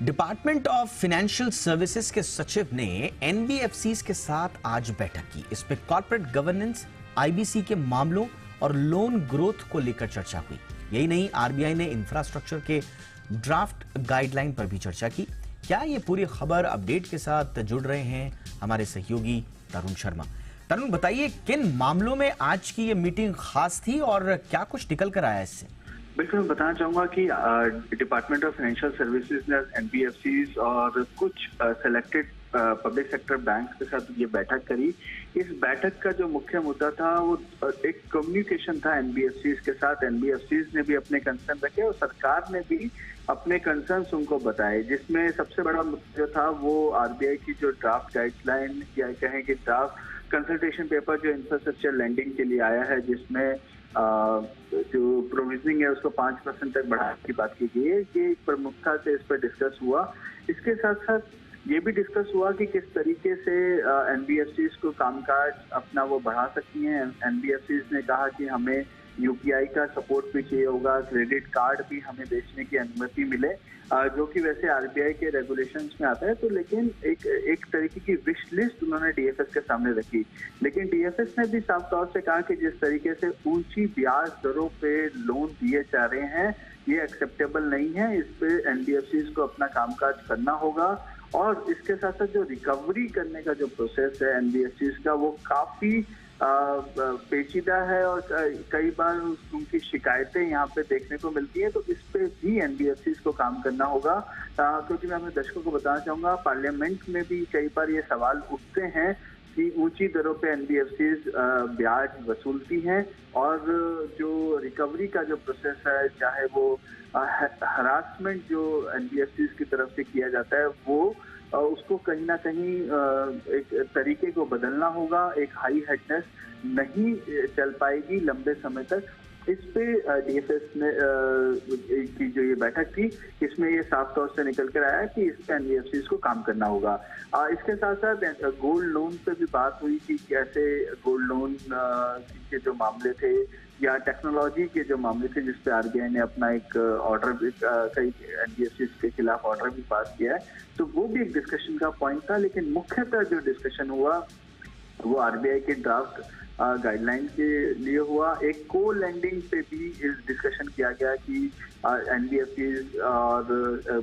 Department of financial services के सचिव ने एनबीएफसीज के साथ आज बैठक की। इस पे कॉर्पोरेट गवर्नेंस, आईबीसी के मामलों और लोन ग्रोथ को लेकर चर्चा हुई। यही नहीं, आरबीआई ने इंफ्रास्ट्रक्चर के ड्राफ्ट गाइडलाइन पर भी चर्चा की। क्या ये पूरी खबर अपडेट के साथ जुड़ रहे हैं हमारे सहयोगी तरुण शर्मा। तरुण, बताइए किन मामलों में आज की ये मीटिंग खास थी और क्या कुछ निकल कर आया इससे? बिल्कुल, मैं बताना चाहूंगा कि डिपार्टमेंट ऑफ फाइनेंशियल सर्विसेज ने एनबीएफसीज और कुछ सेलेक्टेड पब्लिक सेक्टर बैंक के साथ ये बैठक करी। इस बैठक का जो मुख्य मुद्दा था वो एक कम्युनिकेशन था एनबीएफसीज के साथ। एनबीएफसीज ने भी अपने कंसर्न रखे और सरकार ने भी अपने कंसर्न्स उनको बताए, जिसमें सबसे बड़ा मुद्दा जो था वो आरबीआई की जो ड्राफ्ट गाइडलाइन या कहें कि ड्राफ्ट कंसल्टेशन पेपर जो इंफ्रास्ट्रक्चर लैंडिंग के लिए आया है, जिसमें जो प्रोविजनिंग है उसको 5% तक बढ़ाने की बात की गई है। ये प्रमुखता से इस पर डिस्कस हुआ। इसके साथ साथ ये भी डिस्कस हुआ कि किस तरीके से एनबीएफसीज को कामकाज अपना वो बढ़ा सकती हैं। एनबीएफसीज ने कहा कि हमें यूपीआई का सपोर्ट भी चाहिए होगा, क्रेडिट कार्ड भी हमें बेचने की अनुमति मिले, जो कि वैसे आरबीआई के रेगुलेशंस में आता है। तो लेकिन एक तरीके की विश लिस्ट उन्होंने डीएफएस के सामने रखी। लेकिन डीएफएस ने भी साफ तौर से कहा कि जिस तरीके से ऊंची ब्याज दरों पे लोन दिए जा रहे हैं ये एक्सेप्टेबल नहीं है। इस पे एनबीएफसीज को अपना कामकाज करना होगा और इसके साथ साथ जो रिकवरी करने का जो प्रोसेस है एनबीएफसीज का वो काफी पेचीदा है और कई बार उनकी शिकायतें यहाँ पे देखने को मिलती है। तो इस पे भी एनबीएफसीज को काम करना होगा, क्योंकि मैं अपने दर्शकों को बताना चाहूंगा पार्लियामेंट में भी कई बार ये सवाल उठते हैं कि ऊंची दरों पे एनबीएफसीज ब्याज वसूलती हैं और जो रिकवरी का जो प्रोसेस है, चाहे वो हरासमेंट जो एनबीएफसीज की तरफ से किया जाता है वो उसको कहीं ना कहीं एक तरीके को बदलना होगा। एक हाई हेडनेस नहीं चल पाएगी लंबे समय तक। इस पे डीएफएस ने की जो ये बैठक थी इसमें ये साफ तौर से निकल कर आया कि इस पे एनबीएफसीज को काम करना होगा। इसके साथ साथ गोल्ड लोन पे भी बात हुई कि कैसे गोल्ड लोन के जो मामले थे या टेक्नोलॉजी के जो मामले थे जिस पे आरबीआई ने अपना एक ऑर्डर भी कई एनबीएफसीज के खिलाफ ऑर्डर भी पास किया है, तो वो भी एक डिस्कशन का पॉइंट था। लेकिन मुख्यतः जो डिस्कशन हुआ वो आरबीआई के ड्राफ्ट गाइडलाइन के लिए हुआ। एक को लैंडिंग पे भी इस डिस्कशन किया गया कि एनबीएफसीज और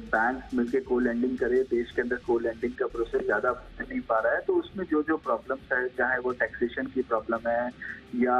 बैंक मिलकर को लैंडिंग करे। देश के अंदर को लैंडिंग का प्रोसेस ज्यादा नहीं पा रहा है, तो उसमें जो जो प्रॉब्लम्स है, चाहे वो टैक्सेशन की प्रॉब्लम है या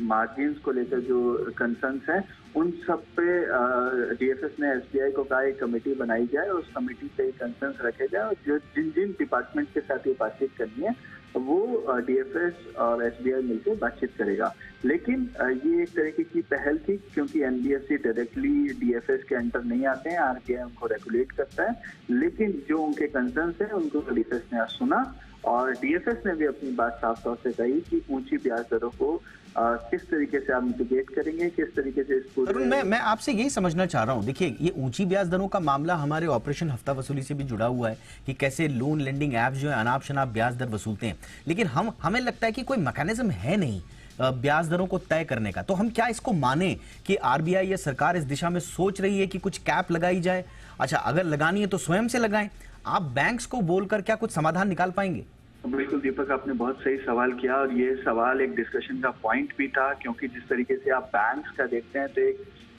मार्जिन्स को लेकर जो कंसर्न्स हैं, उन सब पे डीएफएस ने एसबीआई को कहा एक कमेटी बनाई जाए और उस कमेटी पे कंसर्न्स रखे जाए और जो जिन जिन डिपार्टमेंट के साथ ये बातचीत करनी है वो डीएफएस और एसबीआई मिलकर बातचीत करेगा। लेकिन ये एक तरीके की पहल थी क्योंकि एनबीएफसी डायरेक्टली डीएफएस के अंडर नहीं आते हैं, आरबीआई उनको रेगुलेट करता है। लेकिन जो उनके कंसर्न्स हैं उनको डीएफएस ने आज सुना और डीएफएस ने भी अपनी बात साफ तौर से कही कि ऊंची ब्याज दरों को किस तरीके से आप मिटिगेट करेंगे, किस तरीके से इसको। मैं आपसे यही समझना चाह रहा हूं। देखिए, ये ऊंची ब्याज दरों का मामला हमारे ऑपरेशन हफ्ता वसूली से भी जुड़ा हुआ है कि कैसे लोन लेंडिंग ऐप जो है अनाप शनाप ब्याज दर वसूलते हैं, लेकिन हमें लगता है कि कोई मैकेनिज्म है नहीं ब्याज दरों को तय करने का। तो हम क्या इसको माने कि आरबीआई या सरकार इस दिशा में सोच रही है कि कुछ कैप लगाई जाए? अच्छा, अगर लगानी है तो स्वयं से लगाएं। आप बैंक्स को बोलकर क्या कुछ समाधान निकाल पाएंगे? बिल्कुल दीपक, आपने बहुत सही सवाल किया और ये सवाल एक डिस्कशन का पॉइंट भी था, क्योंकि जिस तरीके से आप बैंक्स का देखते हैं तो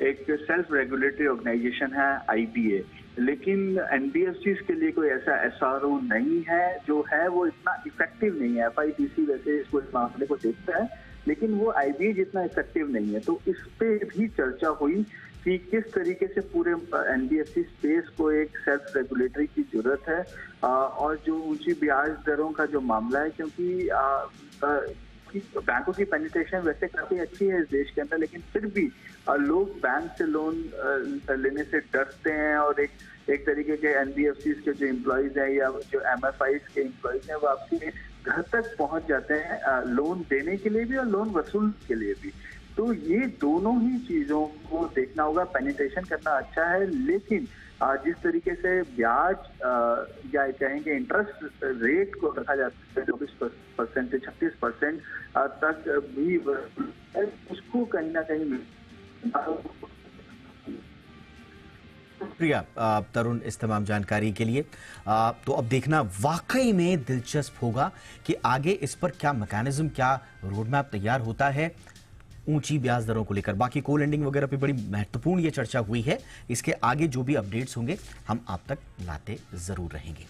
एक सेल्फ रेगुलेटरी ऑर्गेनाइजेशन है आईबीए, लेकिन एनबीएफसीज के लिए कोई ऐसा एसआरओ नहीं है। जो है वो इतना इफेक्टिव नहीं है। एफआईडीसी वैसे इस मामले को देखता है लेकिन वो आईबीए जितना इफेक्टिव नहीं है। तो इस पे भी चर्चा हुई कि किस तरीके से पूरे एनबीएफसी स्पेस को एक सेल्फ रेगुलेटरी की जरूरत है और जो ऊंची ब्याज दरों का जो मामला है, क्योंकि बैंकों की पेनिट्रेशन वैसे काफी अच्छी है इस देश के अंदर, लेकिन फिर भी लोग बैंक से लोन लेने से डरते हैं और एक तरीके के एनबीएफसी के जो एम्प्लॉयज हैं या जो एमएफआईज के एम्प्लॉयज हैं वो आपके घर तक पहुंच जाते हैं लोन देने के लिए भी और लोन वसूल के लिए भी। तो ये दोनों ही चीजों को देखना होगा। पेनिट्रेशन करना अच्छा है, लेकिन जिस तरीके से ब्याज या कहेंगे इंटरेस्ट रेट को रखा जाता है 24% से 36% तक भी उसको कहीं ना कहीं शुक्रिया तरुण इस तमाम जानकारी के लिए। तो अब देखना वाकई में दिलचस्प होगा कि आगे इस पर क्या मैकेनिज्म, क्या रोड मैप तैयार होता है ऊंची ब्याज दरों को लेकर। बाकी को लेंडिंग वगैरह पे बड़ी महत्वपूर्ण ये चर्चा हुई है। इसके आगे जो भी अपडेट्स होंगे हम आप तक लाते जरूर रहेंगे।